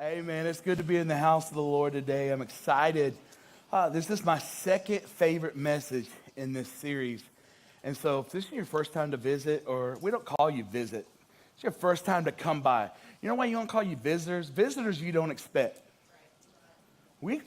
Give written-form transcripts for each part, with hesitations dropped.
Hey, man, it's good to be in the house of the Lord today. I'm excited. This is my second favorite message in this series. And so if this is your first time to visit, or we don't call you visit, it's your first time to come by. You know why you don't call you visitors? Visitors you don't expect. We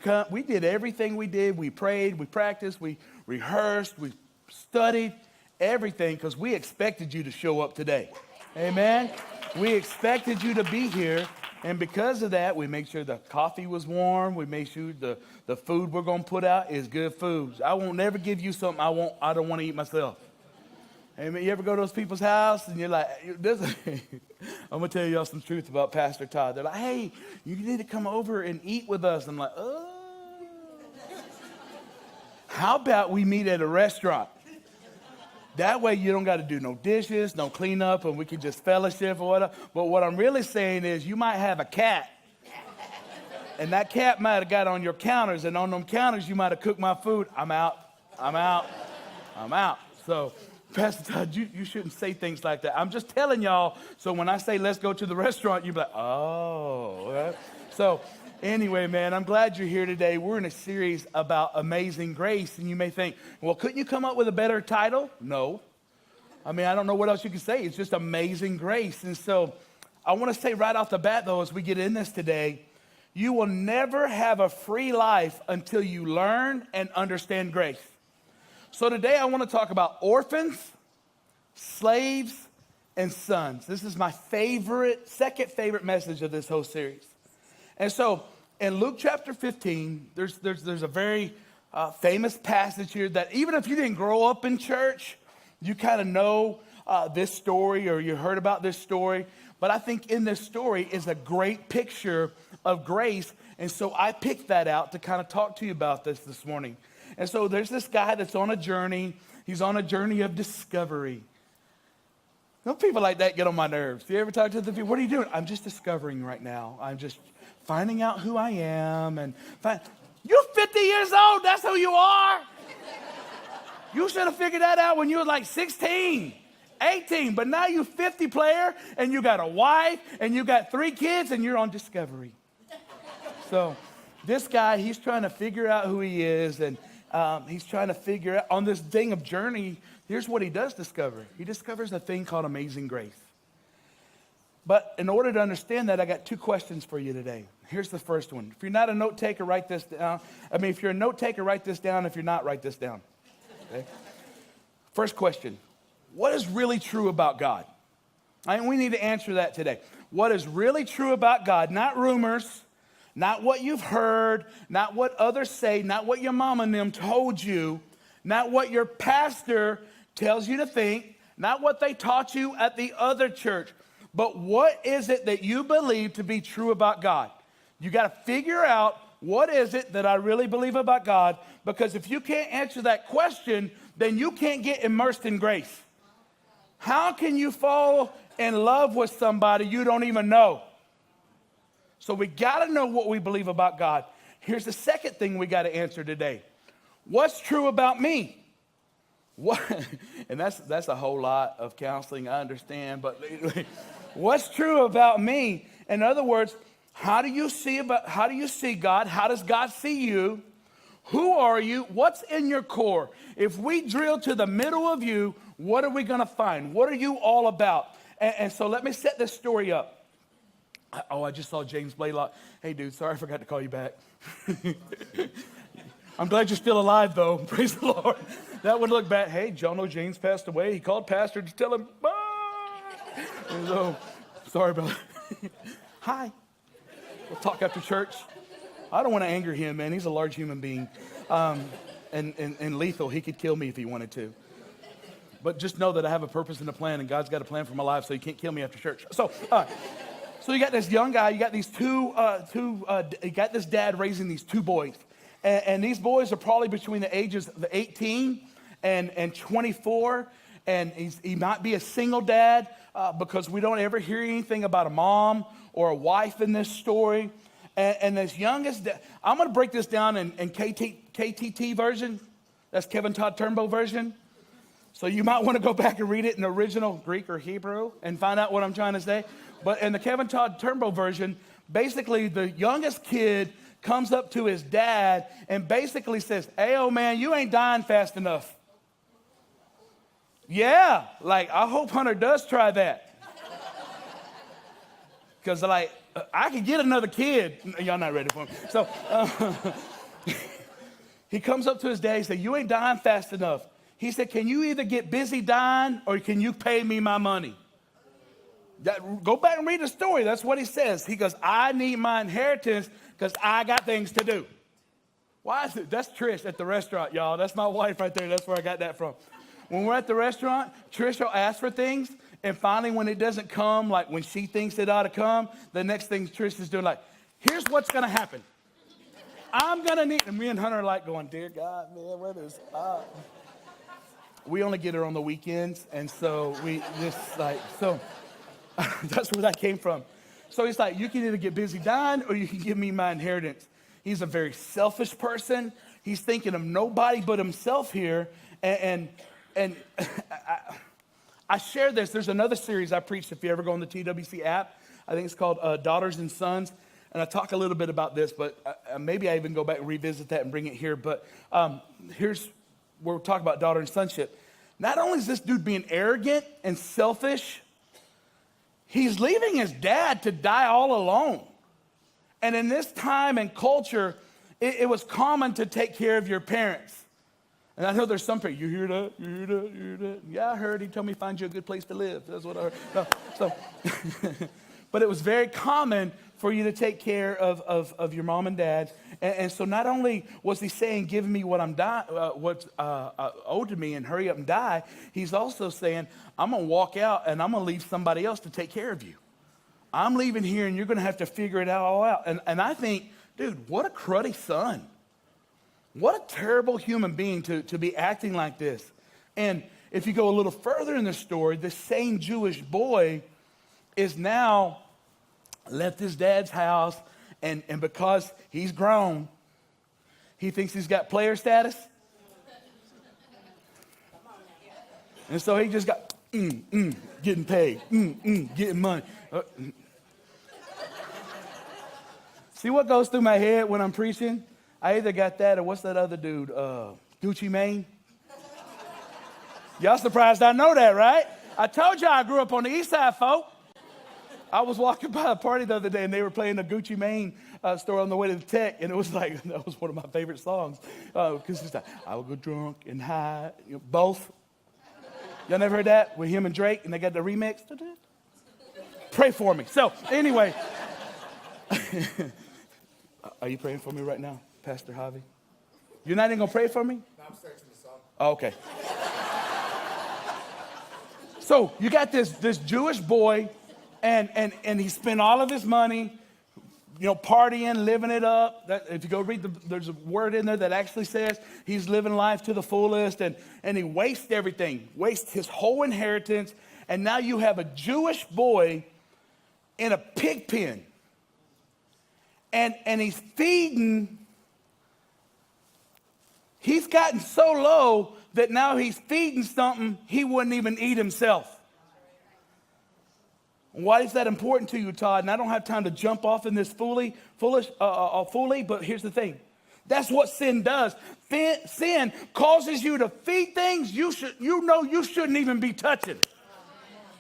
did everything we did. We prayed, we practiced, we rehearsed, we studied, everything, because we expected you to show up today. Amen? We expected you to be here. And because of that, we made sure the coffee was warm. We made sure the food we're going to put out is good food. I won't never give you something I don't want to eat myself. Amen. You ever go to those people's house and you're like, I'm going to tell y'all some truth about Pastor Todd. They're like, hey, you need to come over and eat with us. I'm like, oh. How about we meet at a restaurant? That way you don't got to do no dishes, no cleanup, and we can just fellowship or whatever. But what I'm really saying is you might have a cat. And that cat might have got on your counters, and on them counters you might have cooked my food. I'm out. So, Pastor Todd, you shouldn't say things like that. I'm just telling y'all, so when I say let's go to the restaurant, you'll be like, oh. Right? So, anyway, man, I'm glad you're here today. We're in a series about amazing grace, and you may think, well, couldn't you come up with a better title? No. I mean, I don't know what else you can say. It's just amazing grace. And so I want to say right off the bat, though, as we get in this today, you will never have a free life until you learn and understand grace. So today I want to talk about orphans, slaves, and sons. This is my second favorite message of this whole series. And so in Luke chapter 15, there's a very famous passage here that even if you didn't grow up in church, you kind of know this story or you heard about this story. But I think in this story is a great picture of grace. And so I picked that out to kind of talk to you about this morning. And so there's this guy that's on a journey. He's on a journey of discovery. No people like that get on my nerves. Do you ever talk to the people? What are you doing? I'm just discovering right now. I'm just finding out who I am. You're 50 years old. That's who you are. You should have figured that out when you were like 16, 18. But now you're 50 player, and you got a wife, and you got 3 kids, and you're on discovery. So this guy, he's trying to figure out who he is, and he's trying to figure out on this thing of journey. Here's what he does discover. He discovers a thing called amazing grace. But in order to understand that, I got 2 questions for you today. Here's the first one. If you're not a note taker, write this down. If you're a note taker, write this down. If you're not, write this down. Okay? First question. What is really true about God? We need to answer that today. What is really true about God? Not rumors, not what you've heard, not what others say, not what your mom and them told you, not what your pastor tells you to think, not what they taught you at the other church, but what is it that you believe to be true about God? You got to figure out what is it that I really believe about God, because if you can't answer that question, then you can't get immersed in grace. How can you fall in love with somebody you don't even know? So we got to know what we believe about God. Here's the second thing we got to answer today. What's true about me? What? And that's a whole lot of counseling, I understand, but what's true about me? In other words, how do you see God? How does God see you? Who are you? What's in your core? If we drill to the middle of you, what are we going to find? What are you all about? And so let me set this story up. I just saw James Blaylock. Hey, dude, sorry I forgot to call you back. I'm glad you're still alive, though. Praise the Lord. That would look bad. Hey, John O'James passed away. He called Pastor to tell him, bye. And so, sorry about it. Hi. We'll talk after church. I don't want to anger him, man. He's a large human being. And lethal. He could kill me if he wanted to. But just know that I have a purpose and a plan, and God's got a plan for my life, so he can't kill me after church. So, so you got this young guy. You got these you got this dad raising these 2 boys. And these boys are probably between the ages of 18 and 24. And he might be a single dad because we don't ever hear anything about a mom or a wife in this story. And this youngest, I'm going to break this down in KTT version. That's Kevin Todd Turnbow version. So you might want to go back and read it in the original Greek or Hebrew and find out what I'm trying to say. But in the Kevin Todd Turnbow version, basically the youngest kid comes up to his dad and basically says, hey, old man, you ain't dying fast enough. Yeah, like, I hope Hunter does try that. Because, like, I could get another kid. Y'all not ready for him. So he comes up to his dad. He said, you ain't dying fast enough. He said, can you either get busy dying or can you pay me my money? Go back and read the story. That's what he says. He goes, I need my inheritance because I got things to do. Why is it? That's Trish at the restaurant, y'all. That's my wife right there. That's where I got that from. When we're at the restaurant, Trish will ask for things, and finally when it doesn't come, like when she thinks it ought to come, the next thing Trish is doing, like, here's what's going to happen. I'm going to need, and me and Hunter are like going, dear God, man, what is up? We only get her on the weekends, and so we just like, so that's where that came from. So he's like, you can either get busy dying or you can give me my inheritance. He's a very selfish person. He's thinking of nobody but himself here. And I share this. There's another series I preached if you ever go on the TWC app. I think it's called Daughters and Sons. And I talk a little bit about this, but maybe I even go back and revisit that and bring it here. But here's where we're talking about daughter and sonship. Not only is this dude being arrogant and selfish, he's leaving his dad to die all alone. And in this time and culture, it was common to take care of your parents. And I know there's some people, you hear that? You hear that? You hear that? Yeah, I heard. He told me find you a good place to live. That's what I heard. No, so, but it was very common for you to take care of your mom and dad. And so not only was he saying, give me what I'm what's owed to me and hurry up and die, he's also saying, I'm going to walk out and I'm going to leave somebody else to take care of you. I'm leaving here and you're going to have to figure it all out. And I think, dude, what a cruddy son. What a terrible human being to be acting like this. And if you go a little further in the story, the same Jewish boy is now left his dad's house, and because he's grown, he thinks he's got player status. And so he just got, getting paid, getting money. See what goes through my head when I'm preaching? I either got that or what's that other dude, Gucci Mane? Y'all surprised I know that, right? I told y'all I grew up on the east side, folk. I was walking by a party the other day, and they were playing the Gucci Mane store on the way to the tech, and it was like, that was one of my favorite songs. Because it's like, I will go drunk and high, both. Y'all never heard that? With him and Drake, and they got the remix? Pray for me. So, anyway. Are you praying for me right now, Pastor Javi? You're not even going to pray for me? No, I'm searching the song. Oh, okay. So, you got this Jewish boy, and he spent all of his money, partying, living it up. If you go read, there's a word in there that actually says he's living life to the fullest, and he wastes everything, wastes his whole inheritance, and now you have a Jewish boy in a pig pen, and he's feeding. He's gotten so low that now he's feeding something he wouldn't even eat himself. Why is that important to you, Todd? And I don't have time to jump off in this foolish, but here's the thing. That's what sin does. Sin causes you to feed things you shouldn't even be touching.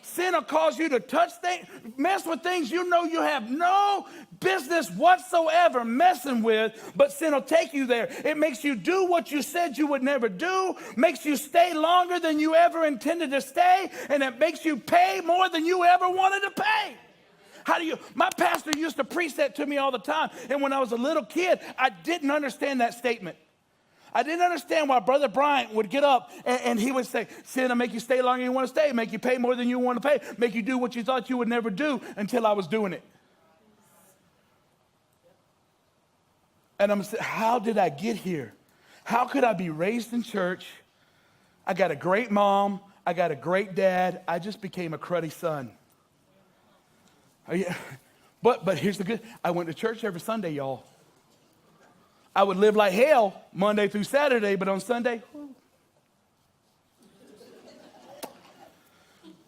Sin will cause you to touch things, mess with things you have no business whatsoever messing with, but sin will take you there. It makes you do what you said you would never do, makes you stay longer than you ever intended to stay, and it makes you pay more than you ever wanted to pay. My pastor used to preach that to me all the time, and when I was a little kid, I didn't understand that statement. I didn't understand why Brother Bryant would get up and he would say, sin will make you stay longer than you want to stay, make you pay more than you want to pay, make you do what you thought you would never do until I was doing it. And I'm saying, how did I get here? How could I be raised in church? I got a great mom. I got a great dad. I just became a cruddy son. But here's the good. I went to church every Sunday, y'all. I would live like hell Monday through Saturday, but on Sunday,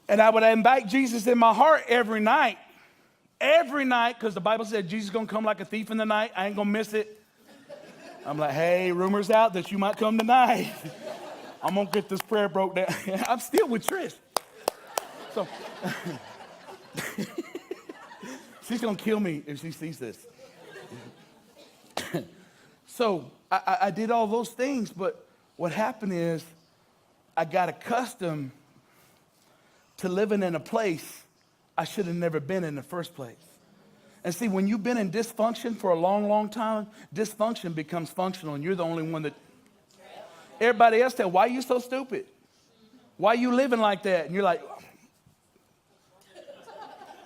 and I would invite Jesus in my heart every night. every night, because the Bible said Jesus is going to come like a thief in the night. I ain't going to miss it. I'm like, hey, rumors out that you might come tonight. I'm going to get this prayer broke down. I'm still with Trish. So she's going to kill me if she sees this. So I did all those things, but what happened is I got accustomed to living in a place I should have never been in the first place. And see, when you've been in dysfunction for a long, long time, dysfunction becomes functional, and you're the only one that... Everybody else tell, why are you so stupid? Why are you living like that? And you're like...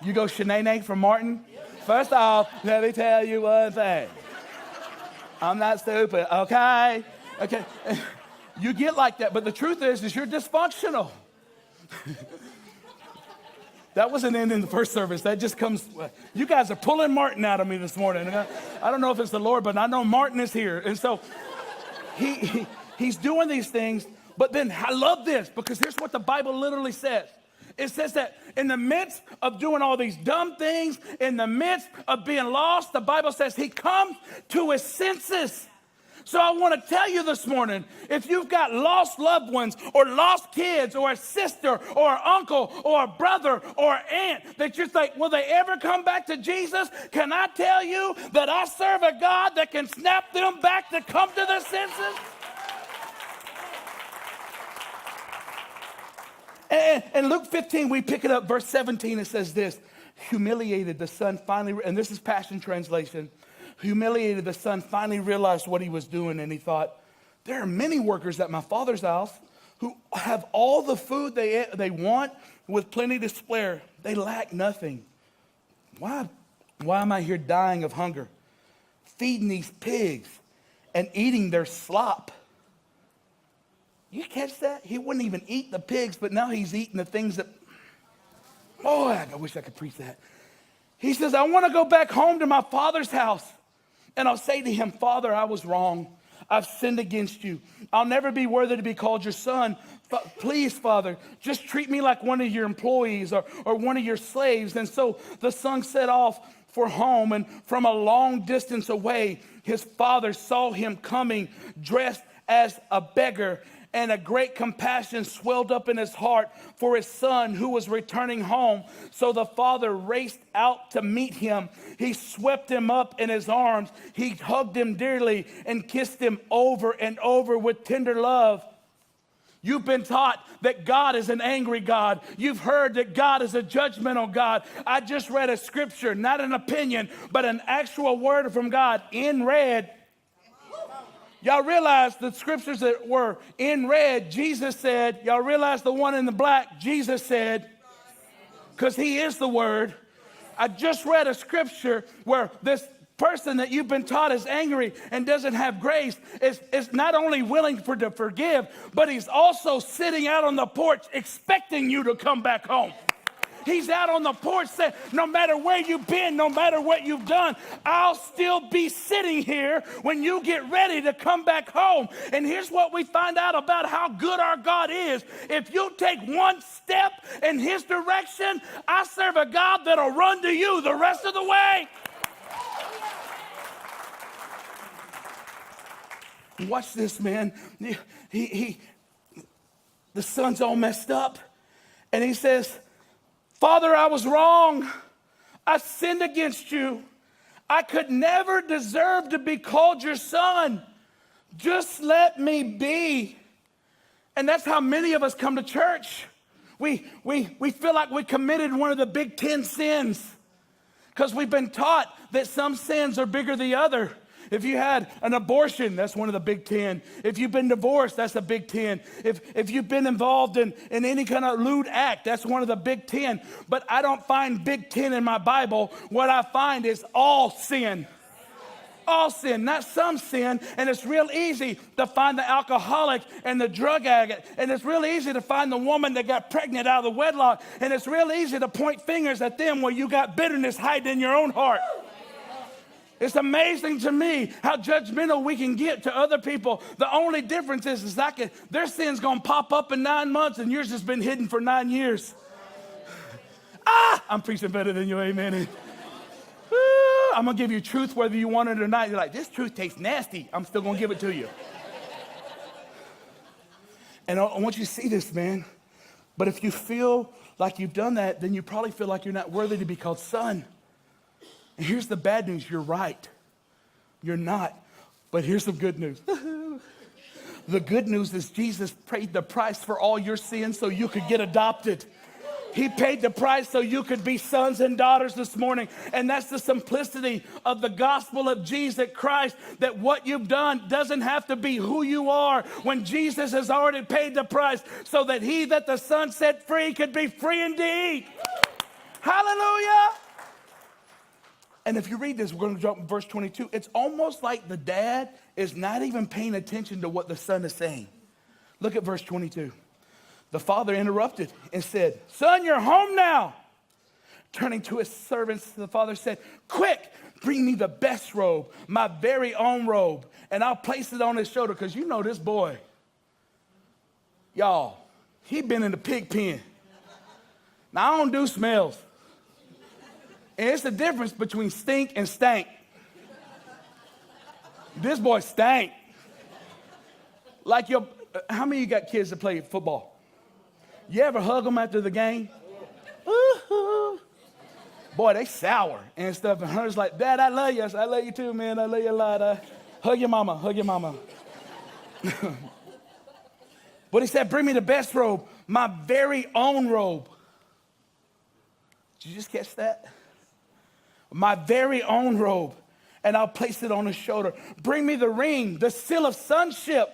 You go Shanae from Martin? First off, let me tell you one thing. I'm not stupid, okay? Okay. You get like that, but the truth is you're dysfunctional. That wasn't in the first service. That just comes, you guys are pulling Martin out of me this morning. I don't know if it's the Lord, but I know Martin is here. And so he's doing these things, but then I love this because here's what the Bible literally says. It says that in the midst of doing all these dumb things, in the midst of being lost, the Bible says he comes to his senses. So I want to tell you this morning, if you've got lost loved ones or lost kids or a sister or an uncle or a brother or an aunt that you think, will they ever come back to Jesus? Can I tell you that I serve a God that can snap them back to come to their senses? And Luke 15, we pick it up, verse 17, it says this, humiliated the son finally, and this is Passion Translation, humiliated the son finally realized what he was doing, and he thought, there are many workers at my father's house who have all the food they want with plenty to spare. They lack nothing. Why am I here dying of hunger, feeding these pigs and eating their slop? You catch that? He wouldn't even eat the pigs, but now he's eating the things that, boy, I wish I could preach that. He says, I want to go back home to my father's house. And I'll say to him, Father, I was wrong. I've sinned against you. I'll never be worthy to be called your son. But please, Father, just treat me like one of your employees or one of your slaves. And so the son set off for home, and from a long distance away, his father saw him coming dressed as a beggar. And a great compassion swelled up in his heart for his son who was returning home. So the father raced out to meet him. He swept him up in his arms. He hugged him dearly and kissed him over and over with tender love. You've been taught that God is an angry God. You've heard that God is a judgmental God. I just read a scripture, not an opinion, but an actual word from God in red. Y'all realize the scriptures that were in red, Jesus said, y'all realize the one in the black, Jesus said, because he is the word. I just read a scripture where this person that you've been taught is angry and doesn't have grace is not only willing to forgive, but he's also sitting out on the porch expecting you to come back home. He's out on the porch saying, no matter where you've been, no matter what you've done, I'll still be sitting here when you get ready to come back home. And here's what we find out about how good our God is. If you take one step in his direction, I serve a God that'll run to you the rest of the way. Watch this, man. The son's all messed up. And he says, Father, I was wrong. I sinned against you. I could never deserve to be called your son. Just let me be. And that's how many of us come to church. We feel like we committed one of the big 10 sins because we've been taught that some sins are bigger than the other. If you had an abortion, that's one of the big 10. If you've been divorced, that's a big 10. If you've been involved in any kind of lewd act, that's one of the big 10. But I don't find big 10 in my Bible. What I find is all sin. All sin, not some sin. And it's real easy to find the alcoholic and the drug addict. And it's real easy to find the woman that got pregnant out of the wedlock. And it's real easy to point fingers at them where you got bitterness hiding in your own heart. It's amazing to me how judgmental we can get to other people. The only difference is their sin's going to pop up in 9 months and yours has been hidden for 9 years. I'm preaching better than you, amen. I'm going to give you truth whether you want it or not. You're like, this truth tastes nasty. I'm still going to give it to you. And I want you to see this, man. But if you feel like you've done that, then you probably feel like you're not worthy to be called son. And here's the bad news. You're right. You're not. But here's some good news. The good news is Jesus paid the price for all your sins so you could get adopted. He paid the price so you could be sons and daughters this morning. And that's the simplicity of the gospel of Jesus Christ, that what you've done doesn't have to be who you are when Jesus has already paid the price so that he that the Son set free could be free indeed. Hallelujah. And if you read this, we're going to jump in verse 22. It's almost like the dad is not even paying attention to what the son is saying. Look at verse 22. The father interrupted and said, son, you're home now. Turning to his servants, the father said, quick, bring me the best robe, my very own robe, and I'll place it on his shoulder. Because you know this boy, y'all, he been in the pig pen. Now, I don't do smells. And it's the difference between stink and stank. This boy stank. Like how many of you got kids that play football? You ever hug them after the game? Ooh. Boy, they sour and stuff. And Hunter's like, Dad, I love you. I said, I love you too, man. I love you a lot. Hug your mama. Hug your mama. But he said, bring me the best robe, my very own robe. Did you just catch that? My very own robe, and I'll place it on his shoulder. Bring me the ring, the seal of sonship,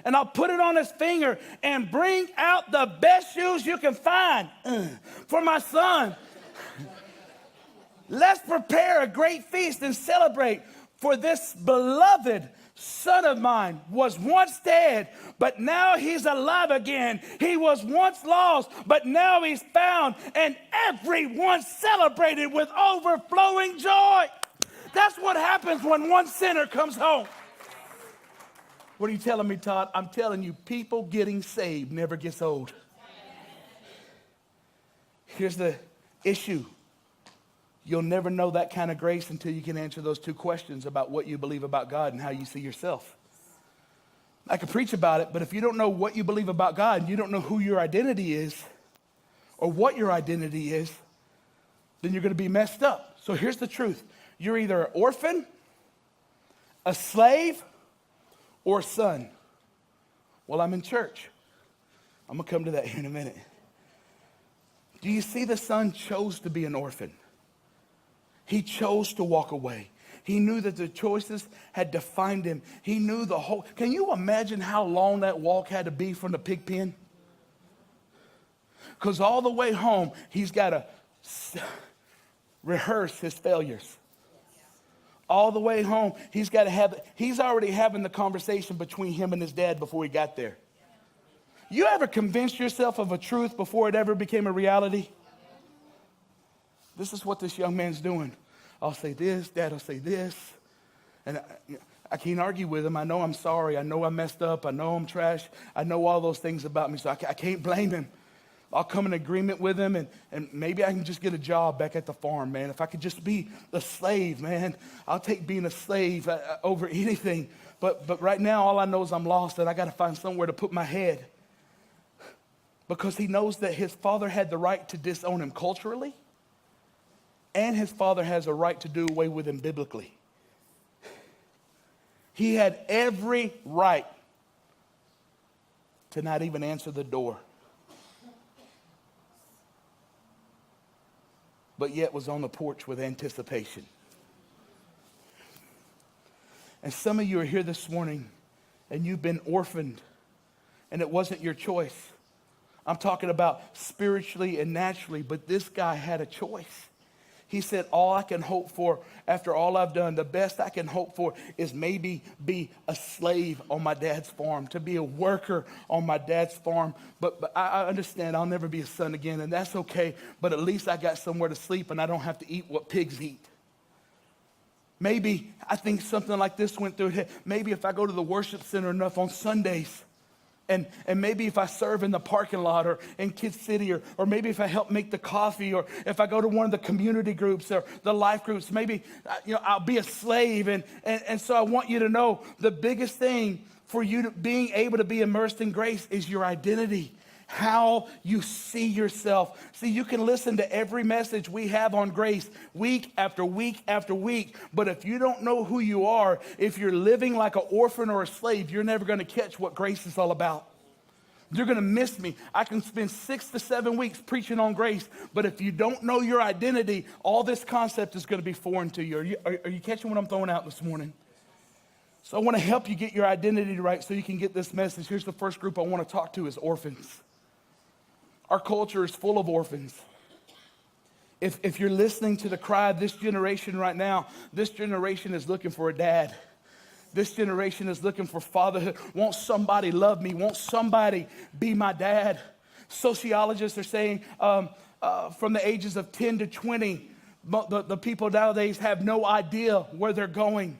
and I'll put it on his finger, and bring out the best shoes you can find for my son. Let's prepare a great feast and celebrate, for this beloved son of mine was once dead, but now he's alive again. He was once lost, but now he's found, and everyone celebrated with overflowing joy. That's what happens when one sinner comes home. What are you telling me, Todd? I'm telling you, people getting saved never gets old. Here's the issue. You'll never know that kind of grace until you can answer those two questions about what you believe about God and how you see yourself. I could preach about it, but if you don't know what you believe about God and you don't know who your identity is or what your identity is, then you're going to be messed up. So here's the truth. You're either an orphan, a slave, or a son. Well, I'm in church. I'm going to come to that here in a minute. Do you see the son chose to be an orphan? He chose to walk away. He knew that the choices had defined him. He knew the whole. Can you imagine how long that walk had to be from the pig pen? Because all the way home, he's got to rehearse his failures. All the way home, he's already having the conversation between him and his dad before he got there. You ever convinced yourself of a truth before it ever became a reality? This is what this young man's doing. I'll say this, Dad will say this. And I can't argue with him. I know I'm sorry. I know I messed up. I know I'm trash. I know all those things about me, so I can't blame him. I'll come in agreement with him, and maybe I can just get a job back at the farm, man. If I could just be a slave, man, I'll take being a slave over anything. But right now, all I know is I'm lost, and I got to find somewhere to put my head. Because he knows that his father had the right to disown him culturally, and his father has a right to do away with him biblically. He had every right to not even answer the door, but yet was on the porch with anticipation. And some of you are here this morning, and you've been orphaned, and it wasn't your choice. I'm talking about spiritually and naturally, but this guy had a choice. He said, all I can hope for after all I've done, the best I can hope for is maybe be a slave on my dad's farm, to be a worker on my dad's farm. But I understand I'll never be a son again, and that's okay. But at least I got somewhere to sleep, and I don't have to eat what pigs eat. Maybe I think something like this went through his head. Maybe if I go to the worship center enough on Sundays, And maybe if I serve in the parking lot or in Kids City, or maybe if I help make the coffee, or if I go to one of the community groups or the life groups, maybe I'll be a slave. And so I want you to know the biggest thing for you to being able to be immersed in grace is your identity. How you see yourself. See, you can listen to every message we have on grace week after week after week, but if you don't know who you are, if you're living like an orphan or a slave, you're never going to catch what grace is all about. You're going to miss me. I can spend 6 to 7 weeks preaching on grace, but if you don't know your identity, all this concept is going to be foreign to you. Are you catching what I'm throwing out this morning? So I want to help you get your identity right so you can get this message. Here's the first group I want to talk to is orphans. Our culture is full of orphans. If you're listening to the cry of this generation right now, this generation is looking for a dad. This generation is looking for fatherhood. Won't somebody love me? Won't somebody be my dad? Sociologists are saying from the ages of 10 to 20, the people nowadays have no idea where they're going.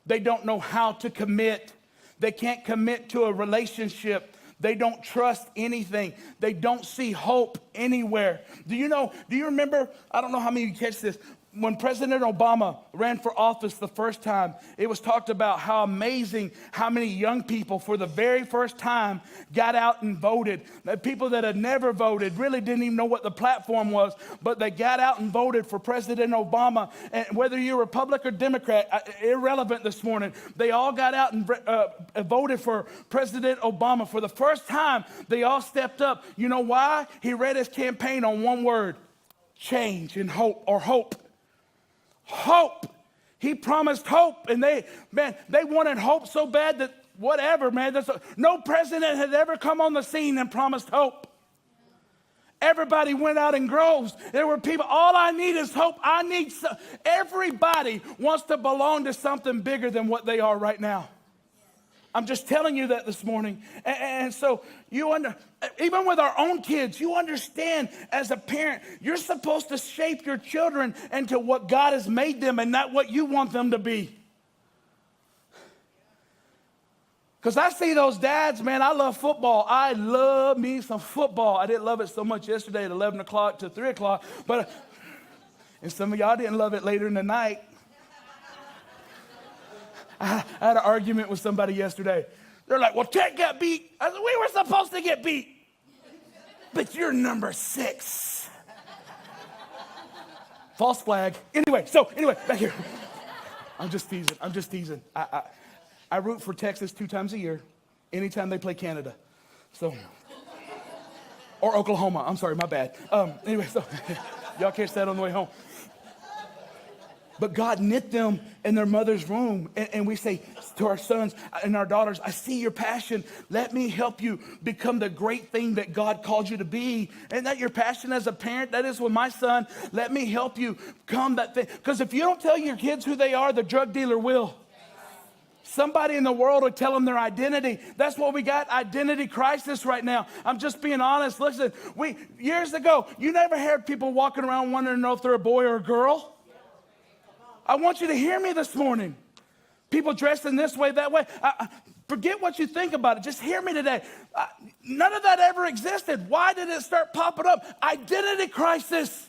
They don't know how to commit. They can't commit to a relationship. They don't trust anything. They don't see hope anywhere. Do you remember, I don't know how many of you catch this, when President Obama ran for office the first time, it was talked about how amazing how many young people for the very first time got out and voted. People that had never voted really didn't even know what the platform was, but they got out and voted for President Obama. And whether you're Republican or Democrat, irrelevant this morning, they all got out and voted for President Obama. For the first time, they all stepped up. You know why? He read his campaign on one word: change and hope, or hope. Hope. He promised hope, and they wanted hope so bad that whatever, man. No president had ever come on the scene and promised hope. Everybody went out in groves. There were people, all I need is hope. Everybody wants to belong to something bigger than what they are right now. I'm just telling you that this morning. And so even with our own kids, you understand as a parent, you're supposed to shape your children into what God has made them and not what you want them to be. Because I see those dads, man, I love football. I love me some football. I didn't love it so much yesterday at 11 o'clock to 3 o'clock. And some of y'all didn't love it later in the night. I had an argument with somebody yesterday. They're like, well, Ted got beat. I said, we were supposed to get beat. But you're number 6. False flag. Anyway, back here. I'm just teasing. I root for Texas 2 times a year, anytime they play Canada. Or Oklahoma. I'm sorry, my bad. Anyway, so y'all catch that on the way home. But God knit them in their mother's womb. And we say to our sons and our daughters, I see your passion. Let me help you become the great thing that God called you to be. And that your passion as a parent, that is with my son. Let me help you become that thing. Because if you don't tell your kids who they are, the drug dealer will. Somebody in the world will tell them their identity. That's what we got, identity crisis right now. I'm just being honest. Listen, years ago, you never heard people walking around wondering if they're a boy or a girl. I want you to hear me this morning. People dressed in this way, that way. Forget what you think about it. Just hear me today. None of that ever existed. Why did it start popping up? Identity crisis.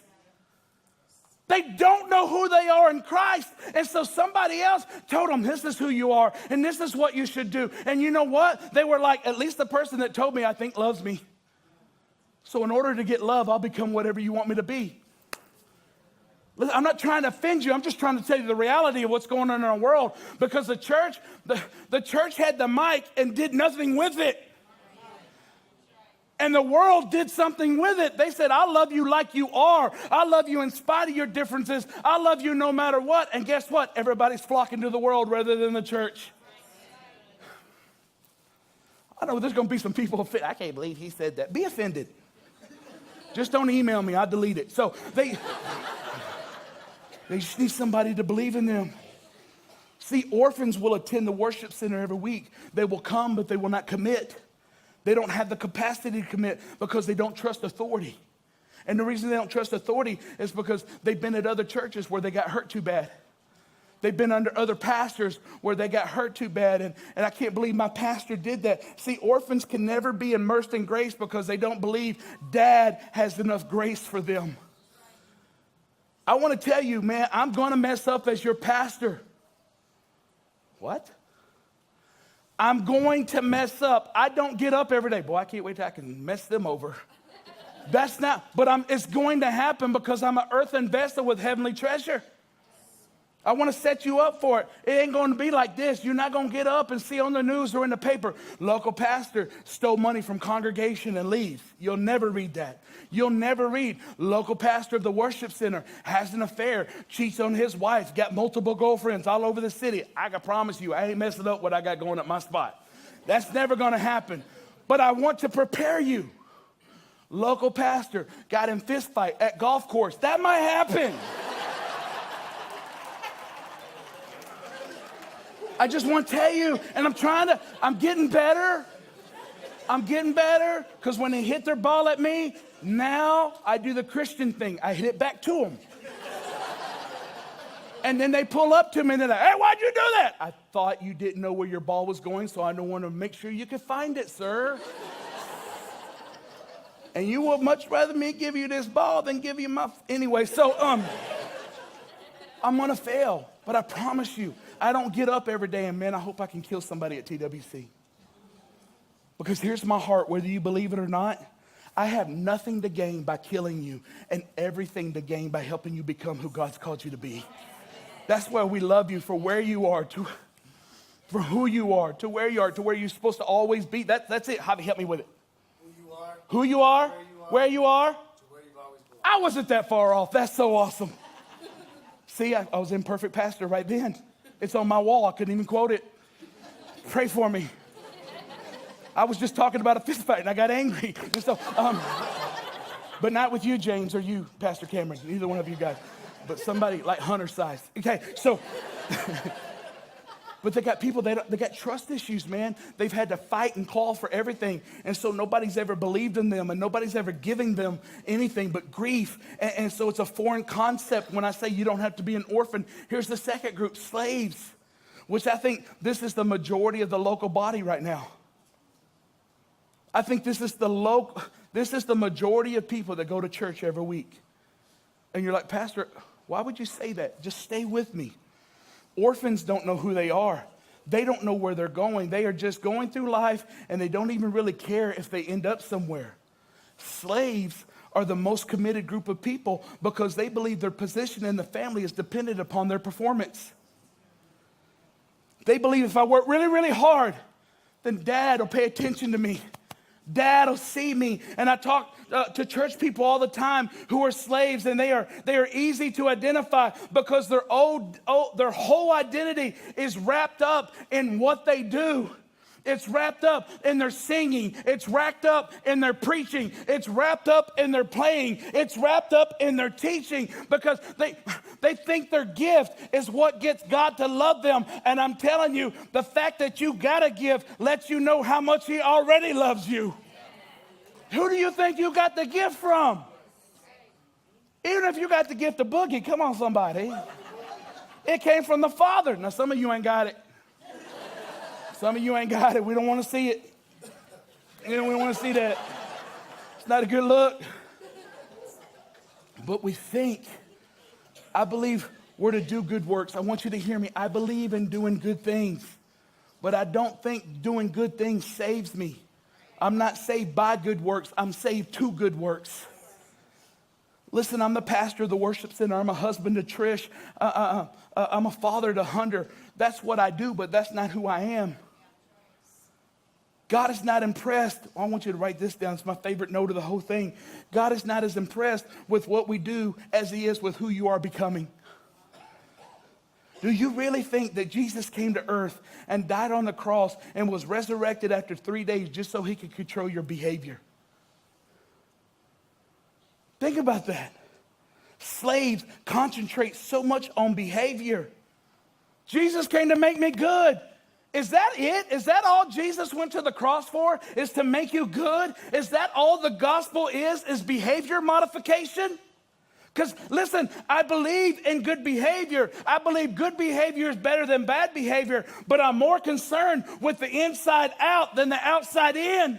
They don't know who they are in Christ. And so somebody else told them, this is who you are, and this is what you should do. And you know what? They were like, at least the person that told me, I think, loves me. So in order to get love, I'll become whatever you want me to be. I'm not trying to offend you. I'm just trying to tell you the reality of what's going on in our world. Because the church had the mic and did nothing with it. And the world did something with it. They said, I love you like you are. I love you in spite of your differences. I love you no matter what. And guess what? Everybody's flocking to the world rather than the church. I know there's going to be some people offended. I can't believe he said that. Be offended. Just don't email me. I'll delete it. So they just need somebody to believe in them. See, orphans will attend the worship center every week. They will come, but they will not commit. They don't have the capacity to commit because they don't trust authority. And the reason they don't trust authority is because they've been at other churches where they got hurt too bad. They've been under other pastors where they got hurt too bad, and I can't believe my pastor did that. See, orphans can never be immersed in grace because they don't believe dad has enough grace for them. I want to tell you, man, I'm going to mess up as your pastor. What? I'm going to mess up. I don't get up every day. Boy, I can't wait till I can mess them over. That's not, but it's going to happen because I'm an earthen vessel with heavenly treasure. I want to set you up for it. It ain't going to be like this. You're not going to get up and see on the news or in the paper, local pastor stole money from congregation and leaves. You'll never read that. You'll never read, local pastor of the worship center has an affair, cheats on his wife, got multiple girlfriends all over the city. I can promise you, I ain't messing up what I got going at my spot. That's never going to happen. But I want to prepare you. Local pastor got in fist fight at golf course. That might happen. I just want to tell you, and I'm getting better. I'm getting better because when they hit their ball at me, now I do the Christian thing. I hit it back to them. And then they pull up to me and they're like, hey, why'd you do that? I thought you didn't know where your ball was going, so I don't want to make sure you could find it, sir. And you would much rather me give you this ball than give you my... Anyway, so I'm going to fail, but I promise you, I don't get up every day and, man, I hope I can kill somebody at TWC. Because here's my heart, whether you believe it or not, I have nothing to gain by killing you and everything to gain by helping you become who God's called you to be. That's why we love you for where you are, for who you are, to where you are, to where you're supposed to always be. That's it. Javi, help me with it. Who you are, where you are. I wasn't that far off. That's so awesome. See, I was imperfect pastor right then. It's on my wall. I couldn't even quote it. Pray for me. I was just talking about a fist fight and I got angry. And so, but not with you, James, or you, Pastor Cameron. Neither one of you guys. But somebody like Hunter size. Okay, so... But they got people, they got trust issues, man. They've had to fight and claw for everything. And so nobody's ever believed in them and nobody's ever given them anything but grief. And so it's a foreign concept when I say you don't have to be an orphan. Here's the second group, slaves, which I think this is the majority of the local body right now. I think this is the majority of people that go to church every week. And you're like, Pastor, why would you say that? Just stay with me. Orphans don't know who they are. They don't know where they're going. They are just going through life, and they don't even really care if they end up somewhere. Slaves are the most committed group of people because they believe their position in the family is dependent upon their performance. They believe if I work really, really hard, then Dad will pay attention to me. Dad will see me. And I talk to church people all the time who are slaves, and they are easy to identify because their whole identity is wrapped up in what they do. It's wrapped up in their singing. It's wrapped up in their preaching. It's wrapped up in their playing. It's wrapped up in their teaching because they think their gift is what gets God to love them. And I'm telling you, the fact that you got a gift lets you know how much He already loves you. Who do you think you got the gift from? Even if you got the gift of boogie, come on, somebody. It came from the Father. Now, some of you ain't got it. Some of you ain't got it. We don't want to see it. We don't want to see that. It's not a good look. But we think, I believe we're to do good works. I want you to hear me. I believe in doing good things. But I don't think doing good things saves me. I'm not saved by good works. I'm saved to good works. Listen, I'm the pastor of the worship center. I'm a husband to Trish. I'm a father to Hunter. That's what I do, but that's not who I am. God is not impressed. I want you to write this down. It's my favorite note of the whole thing. God is not as impressed with what we do as He is with who you are becoming. Do you really think that Jesus came to earth and died on the cross and was resurrected after 3 days just so He could control your behavior? Think about that. Slaves concentrate so much on behavior. Jesus came to make me good. Is that it? Is that all Jesus went to the cross for? Is to make you good? Is that all the gospel is behavior modification? Because listen, I believe in good behavior. I believe good behavior is better than bad behavior, but I'm more concerned with the inside out than the outside in.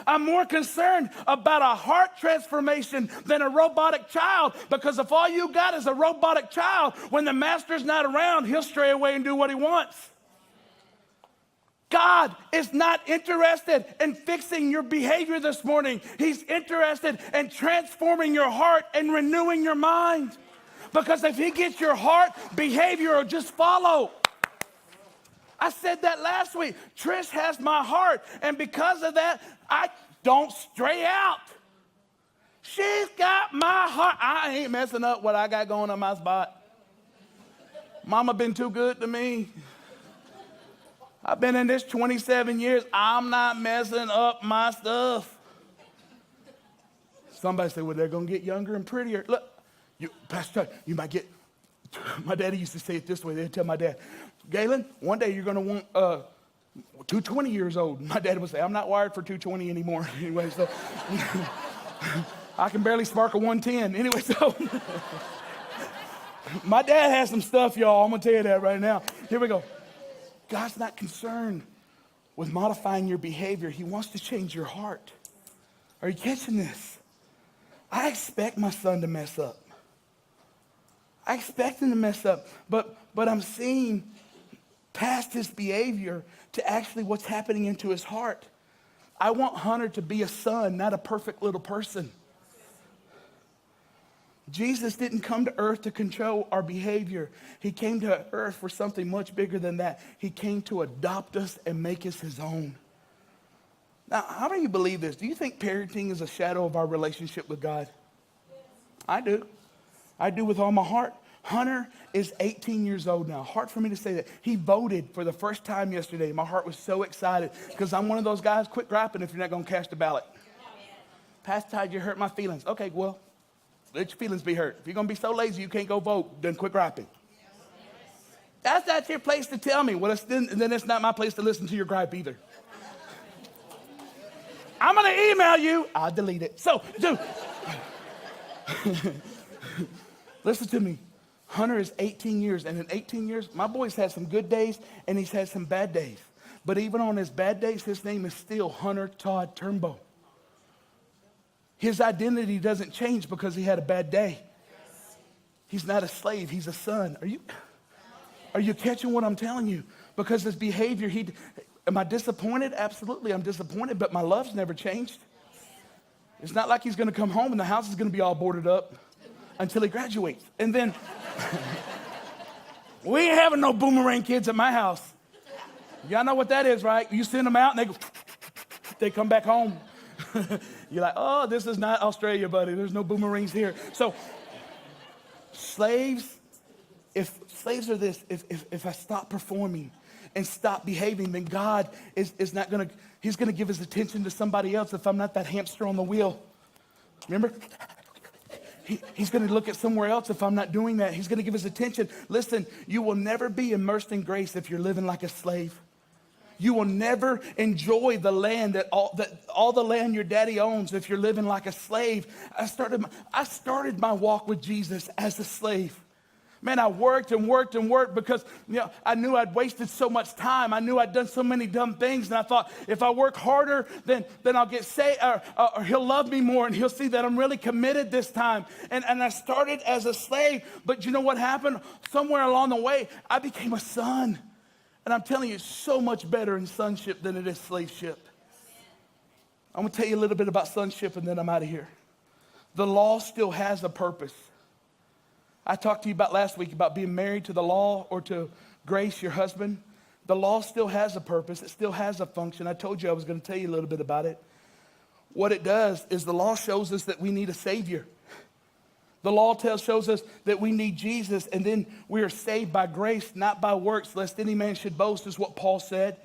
I'm more concerned about a heart transformation than a robotic child, because if all you got is a robotic child, when the master's not around, he'll stray away and do what he wants. God is not interested in fixing your behavior this morning. He's interested in transforming your heart and renewing your mind. Because if he gets your heart, behavior will just follow. I said that last week. Trish has my heart, and because of that, I don't stray out. She's got my heart. I ain't messing up what I got going on my spot. Mama been too good to me. I've been in this 27 years. I'm not messing up my stuff. Somebody said, well, they're going to get younger and prettier. Look, Pastor Todd, you might get, my daddy used to say it this way. They'd tell my dad, Galen, one day you're going to want 220 years old. My dad would say, I'm not wired for 220 anymore. Anyway, so I can barely spark a 110. Anyway, so my dad has some stuff, y'all. I'm going to tell you that right now. Here we go. God's not concerned with modifying your behavior. He wants to change your heart. Are you catching this? I expect my son to mess up. I expect him to mess up, but I'm seeing past his behavior to actually what's happening into his heart. I want Hunter to be a son, not a perfect little person. Jesus didn't come to earth to control our behavior. He came to earth for something much bigger than that. He came to adopt us and make us his own. Now, how many of you believe this? Do you think parenting is a shadow of our relationship with God? I do. I do with all my heart. Hunter is 18 years old now. Hard for me to say that. He voted for the first time yesterday. My heart was so excited because I'm one of those guys, quit griping if you're not going to cast a ballot. Pastor Todd, you hurt my feelings. Okay, well, let your feelings be hurt. If you're going to be so lazy you can't go vote, then quit griping. That's not your place to tell me. Well, then it's not my place to listen to your gripe either. I'm going to email you. I'll delete it. So, dude, listen to me. Hunter is 18 years, and in 18 years, my boy's had some good days, and he's had some bad days. But even on his bad days, his name is still Hunter Todd Turnbow. His identity doesn't change because he had a bad day. He's not a slave. He's a son. Are you catching what I'm telling you? Because his behavior, am I disappointed? Absolutely, I'm disappointed, but my love's never changed. It's not like he's going to come home and the house is going to be all boarded up until he graduates. And then, we ain't having no boomerang kids at my house. Y'all know what that is, right? You send them out and they come back home. You're like, oh, this is not Australia, buddy. There's no boomerangs here. So slaves, if I stop performing and stop behaving, then God is not going to, he's going to give his attention to somebody else if I'm not that hamster on the wheel. Remember? He's going to look at somewhere else if I'm not doing that. He's going to give his attention. Listen, you will never be immersed in grace if you're living like a slave. You will never enjoy the land all the land your daddy owns if you're living like a slave. I started my walk with Jesus as a slave. Man, I worked and worked and worked because I knew I'd wasted so much time. I knew I'd done so many dumb things, and I thought if I work harder, then I'll get saved, or he'll love me more, and he'll see that I'm really committed this time. And I started as a slave, but you know what happened? Somewhere along the way, I became a son. And I'm telling you, it's so much better in sonship than it is slaveship. I'm going to tell you a little bit about sonship, and then I'm out of here. The law still has a purpose. I talked to you about last week about being married to the law or to Grace, your husband. The law still has a purpose. It still has a function. I told you I was going to tell you a little bit about it. What it does is the law shows us that we need a Savior. The law shows us that we need Jesus, and then we are saved by grace, not by works, lest any man should boast, is what Paul said.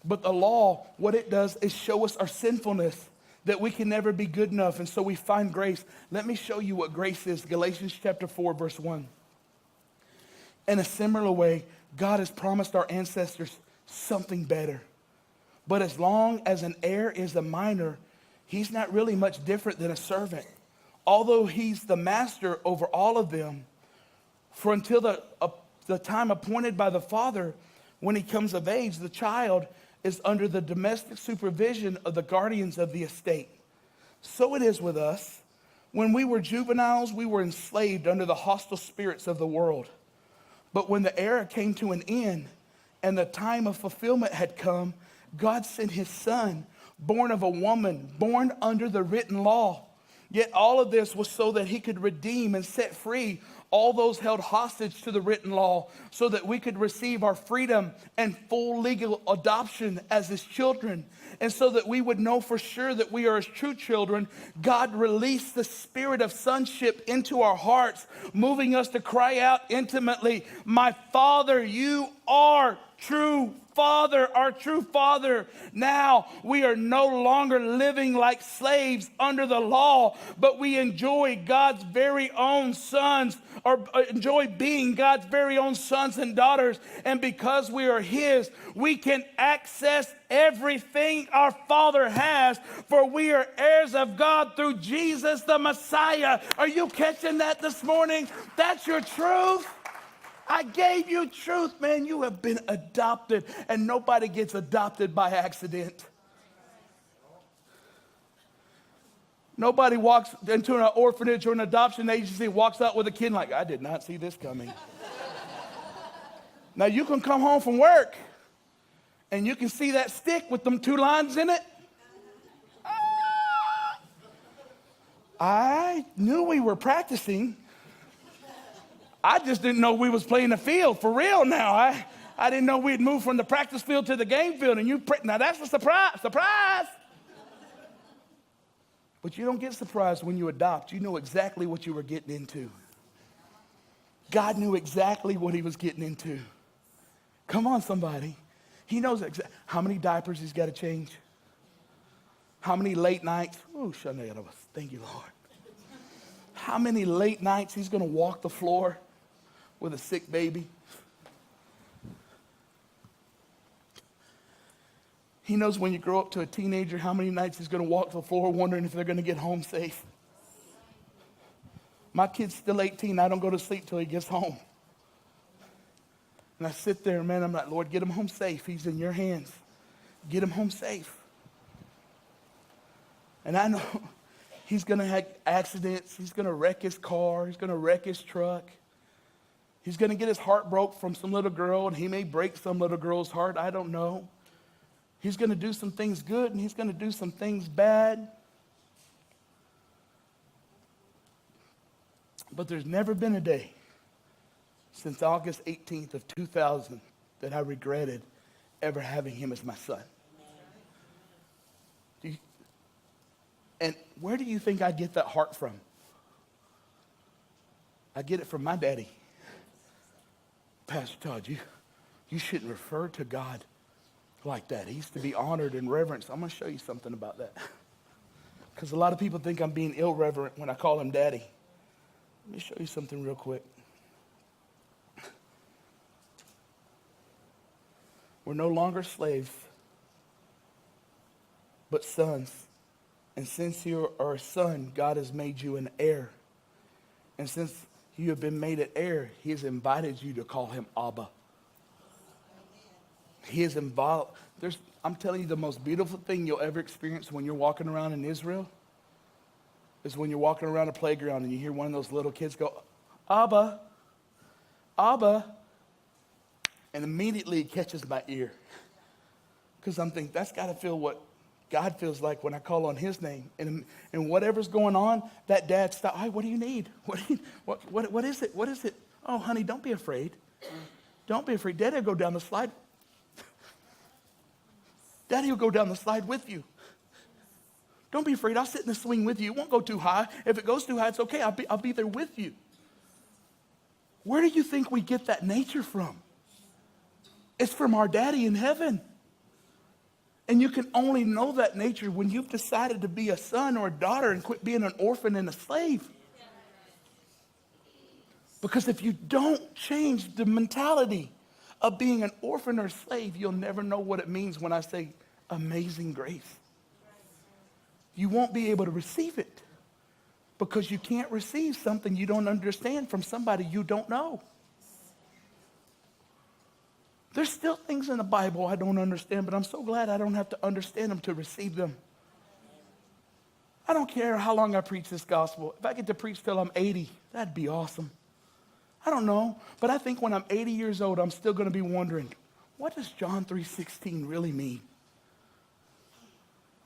But the law, what it does is show us our sinfulness, that we can never be good enough, and so we find grace. Let me show you what grace is. Galatians chapter 4, verse 1. In a similar way, God has promised our ancestors something better. But as long as an heir is a minor, he's not really much different than a servant. although he's the master over all of them, for until the time appointed by the father, when he comes of age, the child is under the domestic supervision of the guardians of the estate. So it is with us. When we were juveniles, we were enslaved under the hostile spirits of the world. But when the era came to an end and the time of fulfillment had come, God sent his son, born of a woman, born under the written law. Yet all of this was so that he could redeem and set free all those held hostage to the written law, so that we could receive our freedom and full legal adoption as his children. And so that we would know for sure that we are his true children, God released the spirit of sonship into our hearts, moving us to cry out intimately, "My Father, you are true Father, our true Father." Now we are no longer living like slaves under the law, but we enjoy God's very own sons, or enjoy being God's very own sons and daughters. And because we are his, we can access everything our Father has, for we are heirs of God through Jesus the Messiah. Are you catching that this morning? That's your truth. I gave you truth, man. You have been adopted, and nobody gets adopted by accident. Nobody walks into an orphanage or an adoption agency, walks out with a kid like, "I did not see this coming." Now, you can come home from work, and you can see that stick with them 2 lines in it. I knew we were practicing. I just didn't know we was playing the field for real now. I didn't know we'd moved from the practice field to the game field. And now that's a surprise. But you don't get surprised when you adopt. You know exactly what you were getting into. God knew exactly what he was getting into. Come on, somebody. He knows how many diapers he's got to change. How many late nights. Oh, thank you, Lord. How many late nights he's going to walk the floor with a sick baby. He knows when you grow up to a teenager how many nights he's going to walk the floor wondering if they're going to get home safe. My kid's still 18. I don't go to sleep till he gets home. And I sit there, man, I'm like, "Lord, get him home safe. He's in your hands. Get him home safe." And I know he's going to have accidents. He's going to wreck his car. He's going to wreck his truck. He's going to get his heart broke from some little girl, and he may break some little girl's heart. I don't know. He's going to do some things good, and he's going to do some things bad. But there's never been a day since August 18th of 2000 that I regretted ever having him as my son. And where do you think I get that heart from? I get it from my daddy. "Pastor Todd, you shouldn't refer to God like that. He's to be honored and reverenced." I'm going to show you something about that. Because a lot of people think I'm being irreverent when I call him daddy. Let me show you something real quick. We're no longer slaves, but sons. And since you are a son, God has made you an heir. And since you have been made an heir, he has invited you to call him Abba. He is involved. I'm telling you, the most beautiful thing you'll ever experience when you're walking around in Israel is when you're walking around a playground and you hear one of those little kids go, "Abba, Abba." And immediately it catches my ear. Because I'm thinking, that's got to feel what God feels like when I call on his name. And whatever's going on, that dad stops. "Hey, what do you need? What is it? What is it? Oh, honey, don't be afraid. Don't be afraid. Daddy will go down the slide. Daddy will go down the slide with you. Don't be afraid. I'll sit in the swing with you. It won't go too high. If it goes too high, it's okay. I'll be there with you." Where do you think we get that nature from? It's from our daddy in heaven. And you can only know that nature when you've decided to be a son or a daughter and quit being an orphan and a slave. Because if you don't change the mentality of being an orphan or a slave, you'll never know what it means when I say amazing grace. You won't be able to receive it. Because you can't receive something you don't understand from somebody you don't know. There's still things in the Bible I don't understand, but I'm so glad I don't have to understand them to receive them. I don't care how long I preach this gospel. If I get to preach till I'm 80, that'd be awesome. I don't know, but I think when I'm 80 years old, I'm still going to be wondering, what does John 3:16 really mean?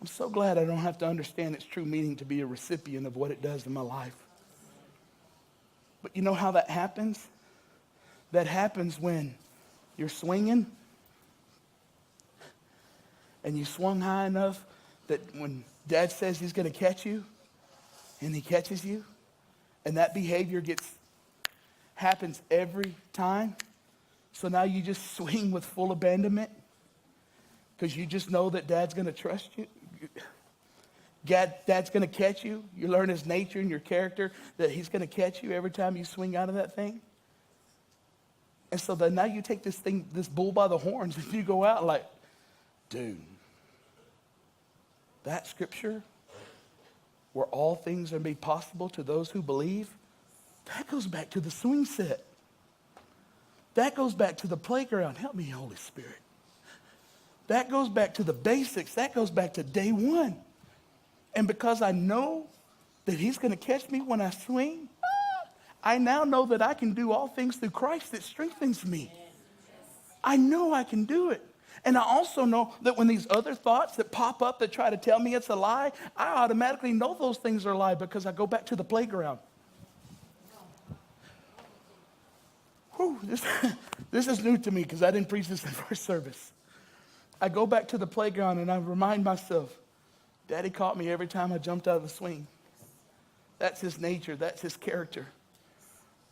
I'm so glad I don't have to understand its true meaning to be a recipient of what it does in my life. But you know how that happens? That happens when you're swinging and you swung high enough that when Dad says he's going to catch you and he catches you, and that behavior happens every time. So now you just swing with full abandonment because you just know that Dad's going to trust you. Dad's going to catch you. You learn his nature and your character, that he's going to catch you every time you swing out of that thing. And so then now you take this bull by the horns, and you go out like, dude, that scripture where all things are made possible to those who believe, that goes back to the swing set. That goes back to the playground. Help me, Holy Spirit. That goes back to the basics. That goes back to day one. And because I know that he's going to catch me when I swing, I now know that I can do all things through Christ that strengthens me. I know I can do it. And I also know that when these other thoughts that pop up that try to tell me it's a lie, I automatically know those things are a lie because I go back to the playground. Whew, this is new to me because I didn't preach this in first service. I go back to the playground and I remind myself, Daddy caught me every time I jumped out of the swing. That's his nature. That's his character.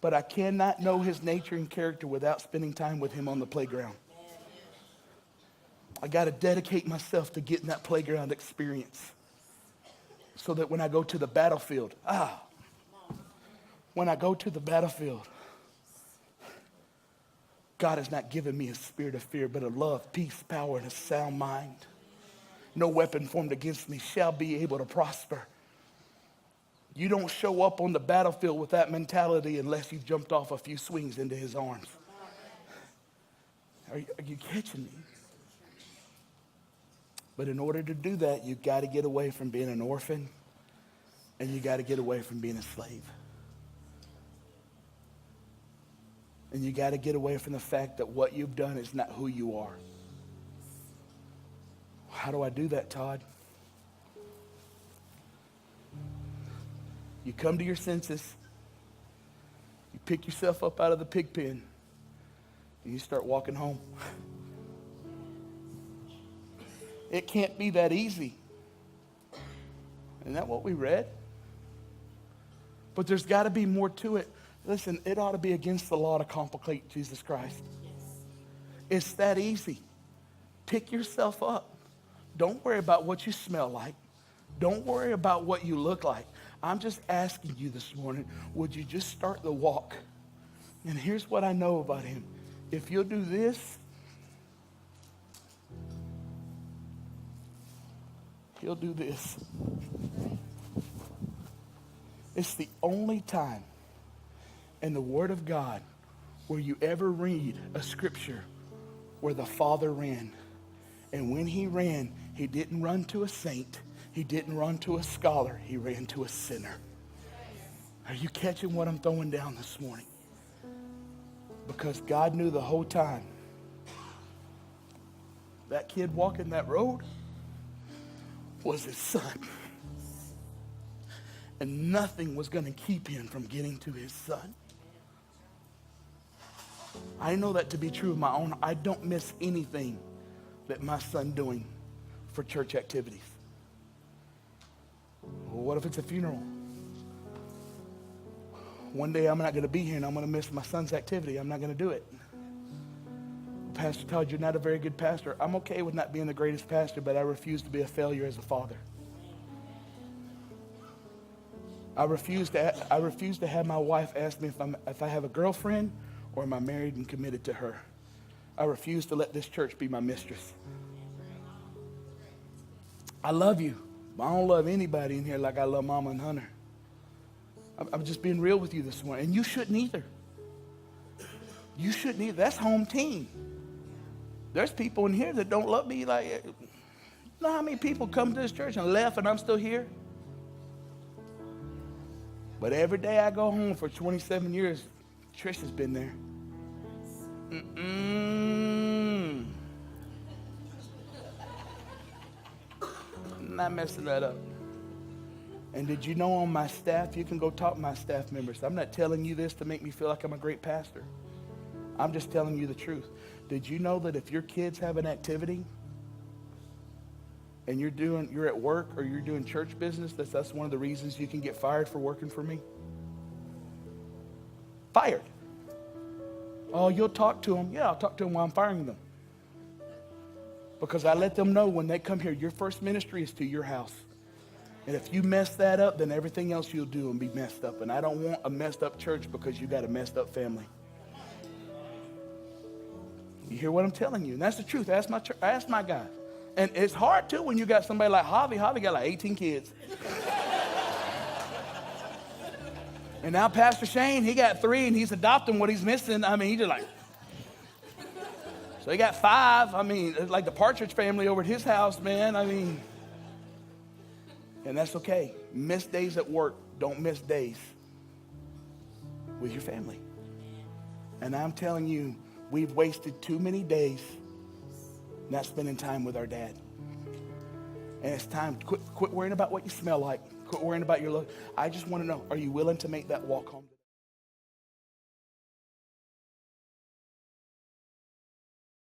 But I cannot know his nature and character without spending time with him on the playground. I got to dedicate myself to getting that playground experience so that when I go to the battlefield, when I go to the battlefield, God has not given me a spirit of fear, but of love, peace, power, and a sound mind. No weapon formed against me shall be able to prosper. You don't show up on the battlefield with that mentality unless you've jumped off a few swings into his arms. Are you catching me? But in order to do that, you've got to get away from being an orphan, and you got to get away from being a slave. And you got to get away from the fact that what you've done is not who you are. How do I do that, Todd? You come to your senses. You pick yourself up out of the pig pen, and you start walking home. It can't be that easy. Isn't that what we read? But there's got to be more to it. Listen, it ought to be against the law to complicate Jesus Christ. It's that easy. Pick yourself up. Don't worry about what you smell like. Don't worry about what you look like. I'm just asking you this morning, would you just start the walk? And here's what I know about him. If you'll do this, he'll do this. It's the only time in the Word of God where you ever read a scripture where the Father ran. And when he ran, he didn't run to a saint. He didn't run to a scholar. He ran to a sinner. Are you catching what I'm throwing down this morning? Because God knew the whole time that kid walking that road was his son. And nothing was going to keep him from getting to his son. I know that to be true of my own. I don't miss anything that my son doing for church activities. Well, what if it's a funeral? One day I'm not going to be here and I'm going to miss my son's activity. I'm not going to do it. Pastor Todd, you're not a very good pastor. I'm okay with not being the greatest pastor, but I refuse to be a failure as a father. I refuse to have my wife ask me if I have a girlfriend or am I married and committed to her. I refuse to let this church be my mistress. I love you, but I don't love anybody in here like I love Mama and Hunter. I'm just being real with you this morning. And you shouldn't either. You shouldn't either. That's home team. There's people in here that don't love me. Like, you know how many people come to this church and left and I'm still here? But every day I go home for 27 years, Trish has been there. I'm not messing that up. And did you know on my staff, you can go talk to my staff members. I'm not telling you this to make me feel like I'm a great pastor. I'm just telling you the truth. Did you know that if your kids have an activity and you're at work or you're doing church business, that's one of the reasons you can get fired for working for me? Fired. Oh, you'll talk to them. Yeah, I'll talk to them while I'm firing them. Because I let them know when they come here, your first ministry is to your house. And if you mess that up, then everything else you'll do will be messed up. And I don't want a messed up church because you got a messed up family. You hear what I'm telling you? And that's the truth. Ask my guys. And it's hard, too, when you got somebody like Javi. Javi got like 18 kids. And now Pastor Shane, he got 3, and he's adopting what he's missing. I mean, he just like... So he got 5. I mean, it's like the Partridge family over at his house, man. I mean... And that's okay. Miss days at work. Don't miss days with your family. And I'm telling you, we've wasted too many days not spending time with our dad. And it's time to quit worrying about what you smell like. Quit worrying about your look. I just want to know, are you willing to make that walk home?